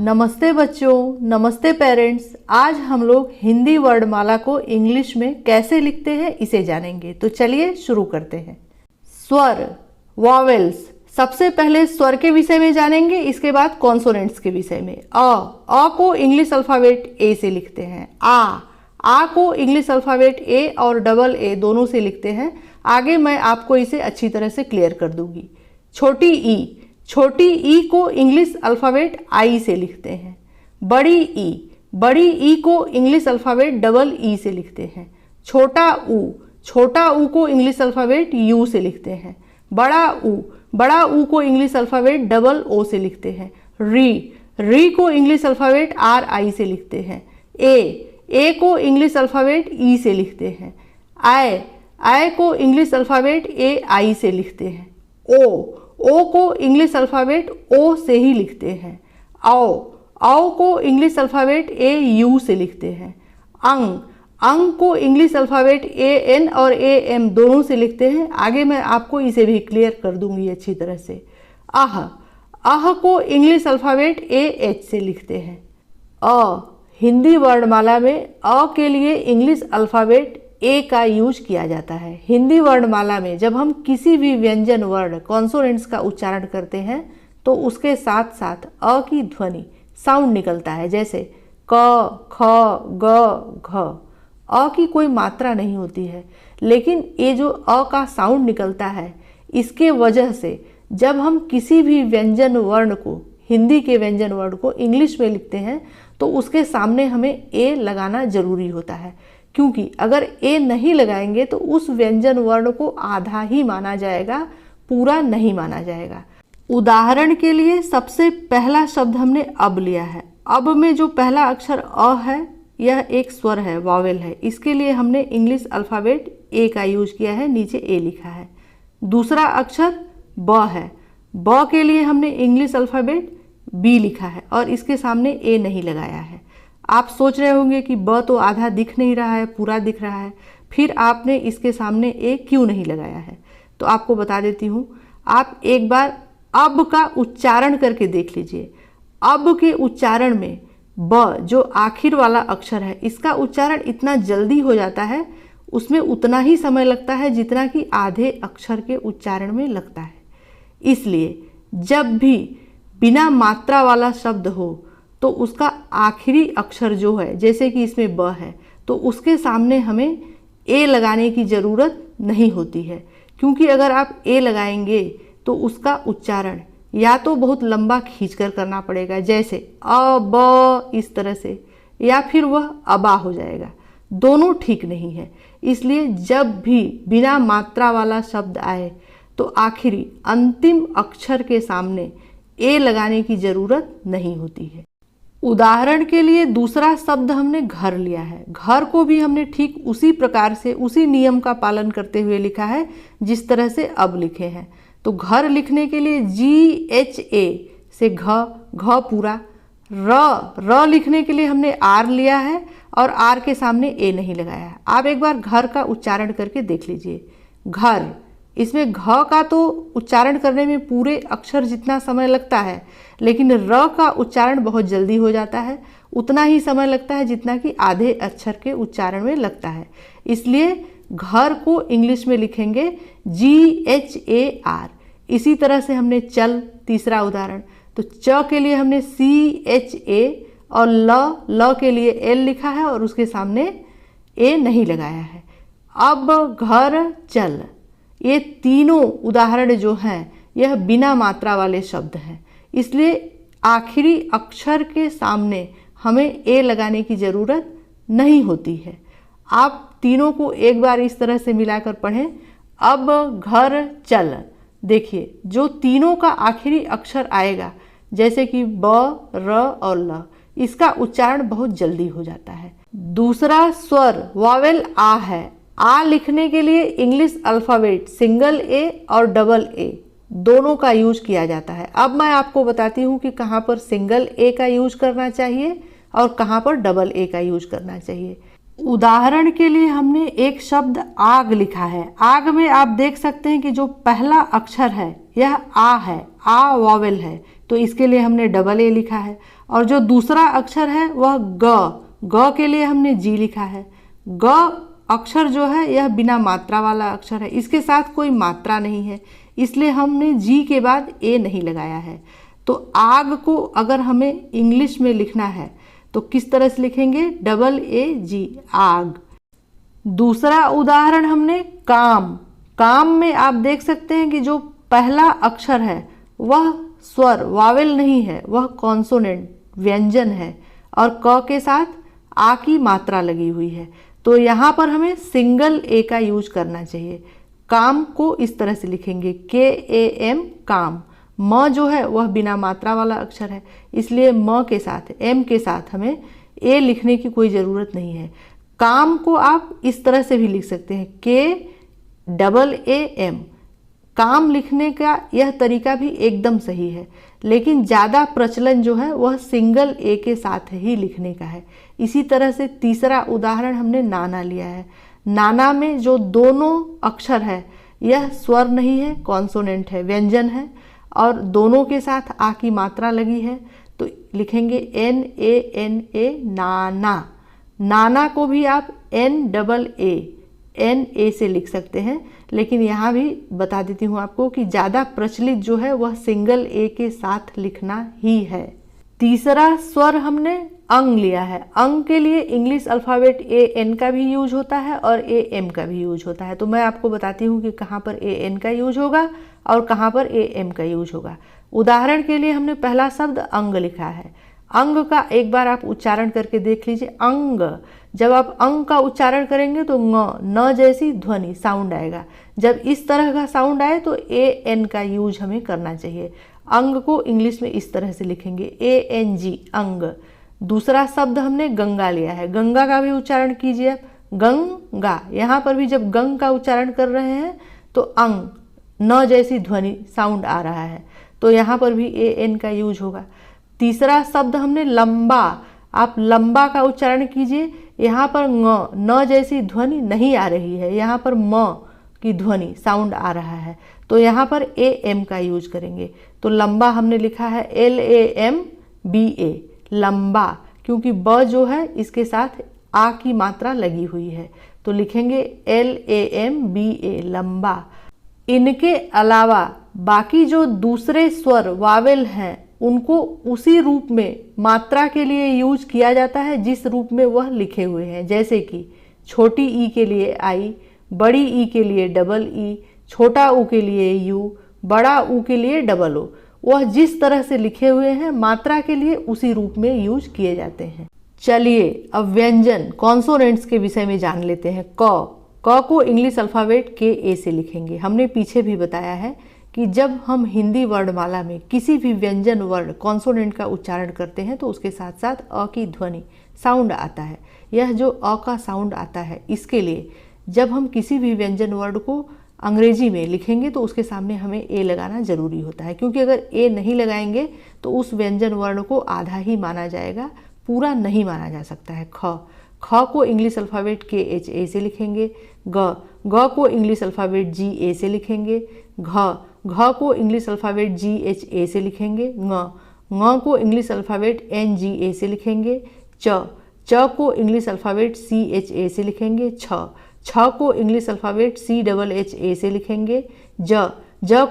नमस्ते बच्चों, नमस्ते पेरेंट्स। आज हम लोग हिंदी वर्णमाला को इंग्लिश में कैसे लिखते हैं इसे जानेंगे। तो चलिए शुरू करते हैं। स्वर, वॉवेल्स। सबसे पहले स्वर के विषय में जानेंगे, इसके बाद कॉन्सोनेंट्स के विषय में। अ को इंग्लिश अल्फ़ाबेट ए से लिखते हैं। आ को इंग्लिश अल्फ़ाबेट ए और डबल ए दोनों से लिखते हैं। आगे मैं आपको इसे अच्छी तरह से क्लियर कर दूंगी। छोटी ई को इंग्लिश अल्फ़ाबेट आई से लिखते हैं। बड़ी ई को इंग्लिश अल्फ़ाबेट डबल ई से लिखते हैं। छोटा ऊ को इंग्लिश अल्फ़ाबेट यू से लिखते हैं। बड़ा ऊ को इंग्लिश अल्फ़ाबेट डबल ओ से लिखते हैं। री को इंग्लिश अल्फ़ाबेट आर आई से लिखते हैं। ए को इंग्लिश अल्फ़ाबेट ई से लिखते हैं। आई को इंग्लिश अल्फ़ाबेट ए आई से लिखते हैं। ओ को इंग्लिश अल्फ़ाबेट ओ से ही लिखते हैं। आओ को इंग्लिश अल्फ़ाबेट ए यू से लिखते हैं। अंग को इंग्लिश अल्फ़ाबेट ए एन और ए एम दोनों से लिखते हैं। आगे मैं आपको इसे भी क्लियर कर दूंगी अच्छी तरह से। आह को इंग्लिश अल्फ़ाबेट ए एच से लिखते हैं। हिंदी वर्णमाला में अ के लिए इंग्लिश अल्फ़ाबेट ए का यूज किया जाता है। हिंदी वर्णमाला में जब हम किसी भी व्यंजन वर्ण कॉन्सोनेंट्स का उच्चारण करते हैं तो उसके साथ साथ अ की ध्वनि साउंड निकलता है, जैसे क, ख, ग, घ। अ की कोई मात्रा नहीं होती है, लेकिन ये जो अ का साउंड निकलता है, इसके वजह से जब हम किसी भी व्यंजन वर्ण को, हिंदी के व्यंजन वर्ण को इंग्लिश में लिखते हैं तो उसके सामने हमें ए लगाना जरूरी होता है, क्योंकि अगर ए नहीं लगाएंगे तो उस व्यंजन वर्ण को आधा ही माना जाएगा, पूरा नहीं माना जाएगा। उदाहरण के लिए सबसे पहला शब्द हमने अब लिया है। अब में जो पहला अक्षर अ है यह एक स्वर है, वॉवेल है। इसके लिए हमने इंग्लिश अल्फ़ाबेट ए का यूज किया है, नीचे ए लिखा है। दूसरा अक्षर ब है। ब के लिए हमने इंग्लिश अल्फ़ाबेट बी लिखा है और इसके सामने ए नहीं लगाया है। आप सोच रहे होंगे कि ब तो आधा दिख नहीं रहा है, पूरा दिख रहा है, फिर आपने इसके सामने ए क्यों नहीं लगाया है। तो आपको बता देती हूँ, आप एक बार अब का उच्चारण करके देख लीजिए। अब के उच्चारण में ब जो आखिर वाला अक्षर है, इसका उच्चारण इतना जल्दी हो जाता है, उसमें उतना ही समय लगता है जितना कि आधे अक्षर के उच्चारण में लगता है। इसलिए जब भी बिना मात्रा वाला शब्द हो तो उसका आखिरी अक्षर जो है, जैसे कि इसमें ब है, तो उसके सामने हमें ए लगाने की ज़रूरत नहीं होती है, क्योंकि अगर आप ए लगाएंगे तो उसका उच्चारण या तो बहुत लंबा खींचकर करना पड़ेगा, जैसे अ ब इस तरह से, या फिर वह अबा हो जाएगा। दोनों ठीक नहीं है। इसलिए जब भी बिना मात्रा वाला शब्द आए तो आखिरी अंतिम अक्षर के सामने ए लगाने की ज़रूरत नहीं होती है। उदाहरण के लिए दूसरा शब्द हमने घर लिया है। घर को भी हमने ठीक उसी प्रकार से, उसी नियम का पालन करते हुए लिखा है जिस तरह से अब लिखे हैं। तो घर लिखने के लिए GHA से घ पूरा। र लिखने के लिए हमने आर लिया है और आर के सामने ए नहीं लगाया है। आप एक बार घर का उच्चारण करके देख लीजिए। घर, इसमें घ का तो उच्चारण करने में पूरे अक्षर जितना समय लगता है, लेकिन र का उच्चारण बहुत जल्दी हो जाता है। उतना ही समय लगता है जितना कि आधे अक्षर के उच्चारण में लगता है। इसलिए घर को इंग्लिश में लिखेंगे GHAR। इसी तरह से हमने चल, तीसरा उदाहरण, तो च के लिए हमने CHA और ल के लिए L लिखा है और उसके सामने ए नहीं लगाया है। अब, घर, चल, ये तीनों उदाहरण जो हैं यह बिना मात्रा वाले शब्द हैं। इसलिए आखिरी अक्षर के सामने हमें ए लगाने की ज़रूरत नहीं होती है। आप तीनों को एक बार इस तरह से मिलाकर पढ़ें। अब, घर, चल। देखिए, जो तीनों का आखिरी अक्षर आएगा, जैसे कि ब, र और ल, इसका उच्चारण बहुत जल्दी हो जाता है। दूसरा स्वर वॉवेल आ है। आ लिखने के लिए इंग्लिश अल्फ़ाबेट सिंगल ए और डबल ए दोनों का यूज किया जाता है। अब मैं आपको बताती हूँ कि कहाँ पर सिंगल ए का यूज करना चाहिए और कहाँ पर डबल ए का यूज करना चाहिए। उदाहरण के लिए हमने एक शब्द आग लिखा है। आग में आप देख सकते हैं कि जो पहला अक्षर है यह आ है, आ वॉवेल है, तो इसके लिए हमने डबल ए लिखा है। और जो दूसरा अक्षर है वह ग के लिए हमने जी लिखा है। ग अक्षर जो है यह बिना मात्रा वाला अक्षर है, इसके साथ कोई मात्रा नहीं है, इसलिए हमने जी के बाद ए नहीं लगाया है। तो आग को अगर हमें इंग्लिश में लिखना है तो किस तरह से लिखेंगे? डबल ए जी, आग। दूसरा उदाहरण हमने काम में आप देख सकते हैं कि जो पहला अक्षर है वह स्वर वावेल नहीं है, वह कॉन्सोनेंट व्यंजन है और क के साथ आ की मात्रा लगी हुई है। तो यहाँ पर हमें सिंगल ए का यूज करना चाहिए। काम को इस तरह से लिखेंगे KAM, काम। म जो है वह बिना मात्रा वाला अक्षर है, इसलिए म के साथ एम के साथ हमें ए लिखने की कोई ज़रूरत नहीं है। काम को आप इस तरह से भी लिख सकते हैं KAM। काम लिखने का यह तरीका भी एकदम सही है, लेकिन ज़्यादा प्रचलन जो है वह सिंगल ए के साथ ही लिखने का है। इसी तरह से तीसरा उदाहरण हमने नाना लिया है। नाना में जो दोनों अक्षर है यह स्वर नहीं है, कॉन्सोनेंट है, व्यंजन है और दोनों के साथ आ की मात्रा लगी है, तो लिखेंगे NANA, नाना। नाना को भी आप NAA से लिख सकते हैं, लेकिन यहाँ भी बता देती हूँ आपको कि ज़्यादा प्रचलित जो है वह सिंगल ए के साथ लिखना ही है। तीसरा स्वर हमने अंग लिया है। अंग के लिए इंग्लिश अल्फ़ाबेट AN का भी यूज होता है और AM का भी यूज होता है। तो मैं आपको बताती हूँ कि कहाँ पर AN का यूज होगा और कहाँ पर AM का यूज होगा। उदाहरण के लिए हमने पहला शब्द अंग लिखा है। अंग का एक बार आप उच्चारण करके देख लीजिए, अंग। जब आप अंग का उच्चारण करेंगे तो न जैसी ध्वनि साउंड आएगा। जब इस तरह का साउंड आए तो AN का यूज हमें करना चाहिए। अंग को इंग्लिश में इस तरह से लिखेंगे ANG, अंग। दूसरा शब्द हमने गंगा लिया है। गंगा का भी उच्चारण कीजिए आप, गंगा। यहाँ पर भी जब गंग का उच्चारण कर रहे हैं तो अंग, न जैसी ध्वनि साउंड आ रहा है, तो यहाँ पर भी AN का यूज होगा। तीसरा शब्द हमने लंबा। आप लंबा का उच्चारण कीजिए, यहाँ पर न जैसी ध्वनि नहीं आ रही है, यहाँ पर म की ध्वनि साउंड आ रहा है, तो यहाँ पर AM का यूज करेंगे। तो लंबा हमने लिखा है LAMBA, लंबा, क्योंकि ब जो है इसके साथ आ की मात्रा लगी हुई है, तो लिखेंगे LAMBA, लंबा। इनके अलावा बाकी जो दूसरे स्वर वावेल हैं उनको उसी रूप में मात्रा के लिए यूज किया जाता है जिस रूप में वह लिखे हुए हैं। जैसे कि छोटी ई के लिए आई, बड़ी ई के लिए डबल ई, छोटा ऊ के लिए यू, बड़ा ऊ के लिए डबल ओ। वह जिस तरह से लिखे हुए हैं मात्रा के लिए उसी रूप में यूज किए जाते हैं। चलिए अब व्यंजन कॉन्सोनेंट्स के विषय में जान लेते हैं। क को इंग्लिश अल्फ़ाबेट KA से लिखेंगे। हमने पीछे भी बताया है कि जब हम हिंदी वर्णमाला में किसी भी व्यंजन वर्ण कॉन्सोनेंट का उच्चारण करते हैं तो उसके साथ साथ अ की ध्वनि साउंड आता है। यह जो अ का साउंड आता है, इसके लिए जब हम किसी भी व्यंजन वर्ण को अंग्रेजी में लिखेंगे तो उसके सामने हमें ए लगाना ज़रूरी होता है, क्योंकि अगर ए नहीं लगाएंगे तो उस व्यंजन वर्ण को आधा ही माना जाएगा, पूरा नहीं माना जा सकता है। ख को इंग्लिश अल्फ़ाबेट KHA से लिखेंगे। ग को इंग्लिश अल्फ़ाबेट GA से लिखेंगे। घ को इंग्लिश अल्फ़ाबेट GHA से लिखेंगे। ङ को इंग्लिश अल्फ़ाबेट NGA से लिखेंगे। च को इंग्लिश अल्फ़ाबेट CHA से लिखेंगे। छ को इंग्लिश अल्फ़ाबेट CHHA से लिखेंगे। ज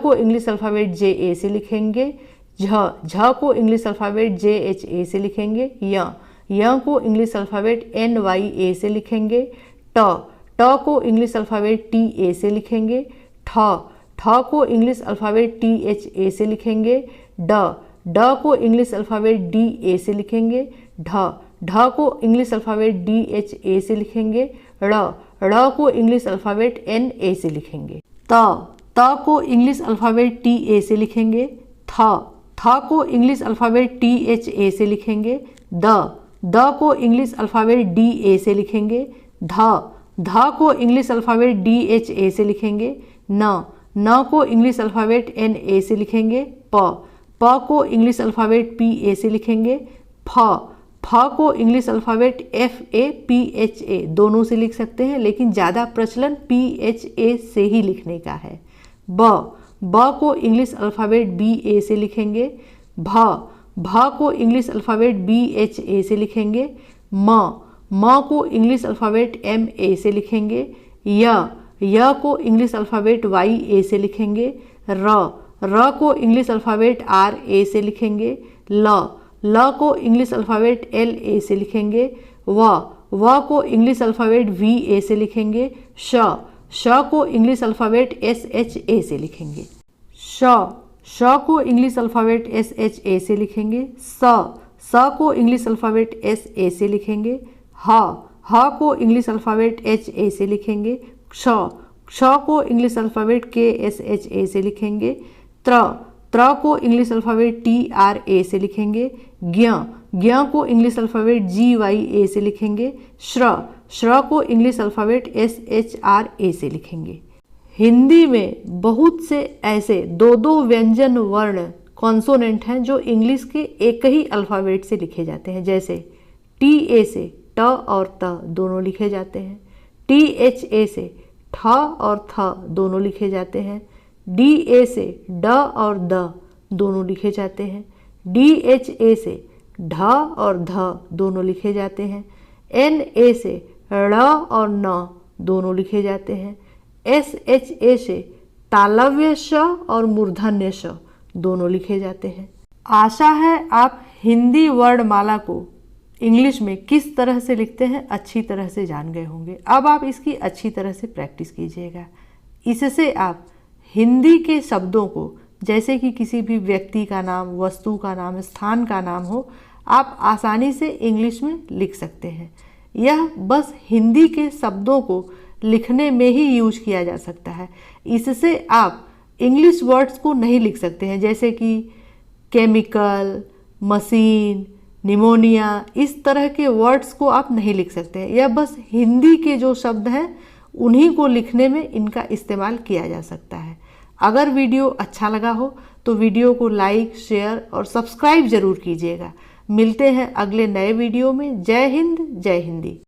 को इंग्लिश अल्फ़ाबेट JA से लिखेंगे। झ को इंग्लिश अल्फ़ाबेट JHA से लिखेंगे। य को इंग्लिश अल्फ़ाबेट NYA से लिखेंगे। ट को इंग्लिश अल्फ़ाबेट TA से लिखेंगे। ठ को इंग्लिश अल्फ़ाबेट THA से लिखेंगे। ड को इंग्लिश अल्फ़ाबेट DA से लिखेंगे। ढ को इंग्लिश अल्फ़ाबेट DHA से लिखेंगे। ड़ को इंग्लिश अल्फ़ाबेट NA से लिखेंगे। त को इंग्लिश अल्फ़ाबेट TA से लिखेंगे। थ को इंग्लिश अल्फ़ाबेट THA से लिखेंगे। द को इंग्लिश अल्फ़ाबेट DA से लिखेंगे। ध को इंग्लिश अल्फ़ाबेट DHA से लिखेंगे। न को इंग्लिश अल्फ़ाबेट NA से लिखेंगे। प को इंग्लिश अल्फ़ाबेट PA से लिखेंगे। फ को इंग्लिश अल्फ़ाबेट FAPHA दोनों से लिख सकते हैं, लेकिन ज़्यादा प्रचलन PHA से ही लिखने का है। ब को इंग्लिश अल्फ़ाबेट BA से लिखेंगे। भा को इंग्लिश अल्फ़ाबेट BHA से लिखेंगे। म को इंग्लिश अल्फ़ाबेट MA से लिखेंगे। य को इंग्लिश अल्फ़ाबेट YA से लिखेंगे। र को इंग्लिश अल्फ़ाबेट RA से लिखेंगे। ल को इंग्लिश अल्फ़ाबेट LA से लिखेंगे। व को इंग्लिश अल्फ़ाबेट VA से लिखेंगे। श को इंग्लिश अल्फ़ाबेट SHA से लिखेंगे। श को इंग्लिश अल्फ़ाबेट SHA से लिखेंगे। स को इंग्लिश अल्फ़ाबेट SA से लिखेंगे। ह को इंग्लिश अल्फ़ाबेट HA से लिखेंगे। क्ष को इंग्लिश अल्फ़ाबेट KSHA से लिखेंगे। त्र को इंग्लिश अल्फ़ाबेट TRA से लिखेंगे। ज्ञ को इंग्लिश अल्फ़ाबेट GYA से लिखेंगे। श्र को इंग्लिश अल्फ़ाबेट SHRA से लिखेंगे। हिंदी में बहुत से ऐसे दो व्यंजन वर्ण कॉन्सोनेंट हैं जो इंग्लिश के एक ही अल्फ़ाबेट से लिखे जाते हैं, जैसे TA से ट और त दोनों लिखे जाते हैं। THA से ठ और थ दोनों लिखे जाते हैं। DA से ड और द दोनों लिखे जाते हैं। DHA से ढ और ध दोनों लिखे जाते हैं। NA से ड़ और न दोनों लिखे जाते हैं। SHA से तालव्य श और मूर्धन्य श दोनों लिखे जाते हैं। आशा है आप हिंदी वर्णमाला को इंग्लिश में किस तरह से लिखते हैं अच्छी तरह से जान गए होंगे। अब आप इसकी अच्छी तरह से प्रैक्टिस कीजिएगा। इससे आप हिंदी के शब्दों को, जैसे कि किसी भी व्यक्ति का नाम, वस्तु का नाम, स्थान का नाम हो, आप आसानी से इंग्लिश में लिख सकते हैं। यह बस हिंदी के शब्दों को लिखने में ही यूज किया जा सकता है। इससे आप इंग्लिश वर्ड्स को नहीं लिख सकते हैं, जैसे कि केमिकल, मशीन, निमोनिया, इस तरह के वर्ड्स को आप नहीं लिख सकते हैं। यह बस हिंदी के जो शब्द हैं उन्हीं को लिखने में इनका इस्तेमाल किया जा सकता है। अगर वीडियो अच्छा लगा हो तो वीडियो को लाइक, शेयर और सब्सक्राइब जरूर कीजिएगा। मिलते हैं अगले नए वीडियो में। जय हिंद, जय हिंदी।